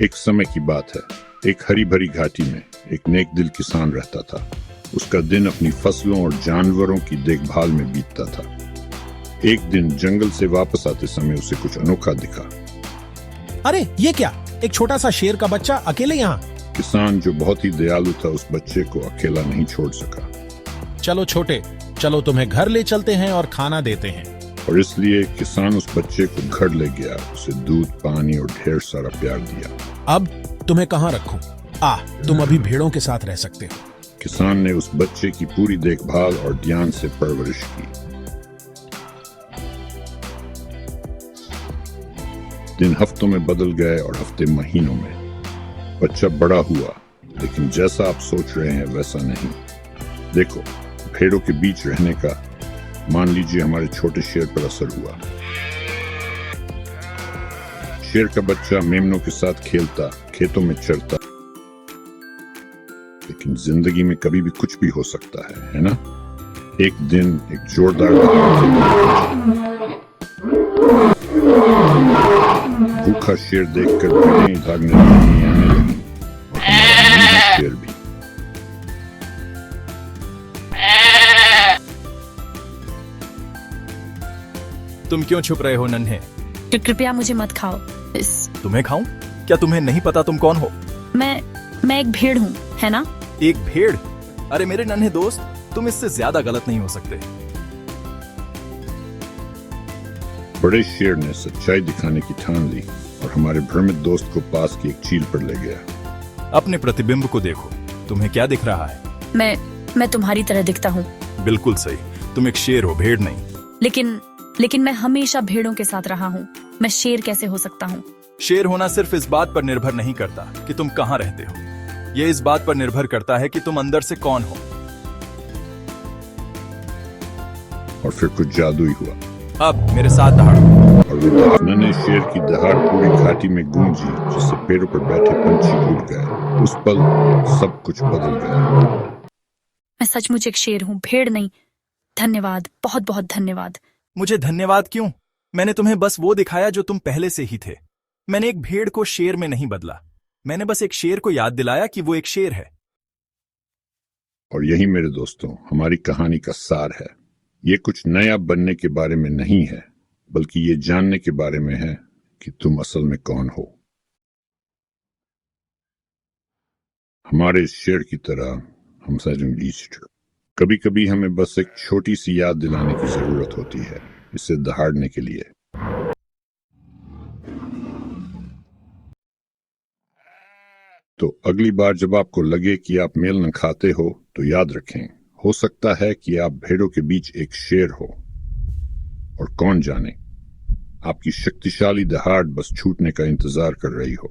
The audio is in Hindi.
एक समय की बात है। एक हरी भरी घाटी में एक नेक दिल किसान रहता था। उसका दिन अपनी फसलों और जानवरों की देखभाल में बीतता था। एक दिन जंगल से वापस आते समय उसे कुछ अनोखा दिखा। अरे ये क्या, एक छोटा सा शेर का बच्चा अकेले यहाँ। किसान, जो बहुत ही दयालु था, उस बच्चे को अकेला नहीं छोड़ सका। चलो छोटे, चलो तुम्हें घर ले चलते हैं और खाना देते हैं। और इसलिए किसान उस बच्चे को घर ले गया, उसे दूध, पानी और ढेर सारा प्यार दिया। अब तुम्हें कहाँ रखूं? तुम अभी भेड़ों के साथ रह सकते हो। किसान ने उस बच्चे की पूरी देखभाल और ध्यान से परवरिश की। दिन हफ्तों में बदल गए और हफ्ते महीनों में। बच्चा बड़ा हुआ, लेकिन जैसा आप सोच रहे हैं वैसा नहीं। देखो, भेड़ों के बीच रहने का, मान लीजिए, हमारे छोटे शेर पर असर हुआ। शेर का बच्चा मेमनों के साथ खेलता, खेतों में चरता, लेकिन जिंदगी में कभी भी कुछ भी हो सकता है ना? एक दिन एक जोरदार भूखा शेर देखकर भेड़ें भागने लगी, आने लगी, और शेर भी। तुम क्यों छुप रहे हो नन्हे? कृपया मुझे मत खाओ। तुम्हें खाऊं? क्या तुम्हें नहीं पता तुम कौन हो? मैं एक भेड़ हूँ, है ना? एक भेड़? अरे मेरे नन्हे दोस्त, तुम इससे ज्यादा गलत नहीं हो सकते। बड़े शेर ने सच्चाई दिखाने की ठान ली और हमारे भ्रमित दोस्त को पास की एक चील पर ले गया। अपने प्रतिबिंब को देखो, तुम्हें क्या दिख रहा है? मैं तुम्हारी तरह दिखता हूँ। बिल्कुल सही, तुम एक शेर हो, भेड़ नहीं। लेकिन मैं हमेशा भेड़ों के साथ रहा हूँ। मैं शेर कैसे हो सकता हूँ? शेर होना सिर्फ इस बात पर निर्भर नहीं करता कि तुम कहाँ रहते हो, यह इस बात पर निर्भर करता है कि तुम अंदर से कौन हो। और फिर कुछ जादू ही हुआ। अब मेरे साथ दहाड़ो। और वो नन्हे शेर की दहाड़ पूरी घाटी में गूंजी, जिससे पेड़ों पर बैठे पंछी उड़ गए। उस पल सब कुछ बदल गया। मैं सचमुच एक शेर हूँ, भेड़ नहीं। धन्यवाद, बहुत बहुत धन्यवाद। मुझे धन्यवाद क्यों? मैंने तुम्हें बस वो दिखाया जो तुम पहले से ही थे। मैंने एक भेड़ को शेर में नहीं बदला, मैंने बस एक शेर को याद दिलाया कि वो एक शेर है। और यही मेरे दोस्तों हमारी कहानी का सार है। ये कुछ नया बनने के बारे में नहीं है, बल्कि ये जानने के बारे में है कि तुम असल में कौन हो। हमारे शेर की तरह हम ईस्टर, कभी कभी हमें बस एक छोटी सी याद दिलाने की जरूरत होती है, इसे दहाड़ने के लिए। तो अगली बार जब आपको लगे कि आप मेल न खाते हो, तो याद रखें, हो सकता है कि आप भेड़ों के बीच एक शेर हो। और कौन जाने, आपकी शक्तिशाली दहाड़ बस छूटने का इंतजार कर रही हो।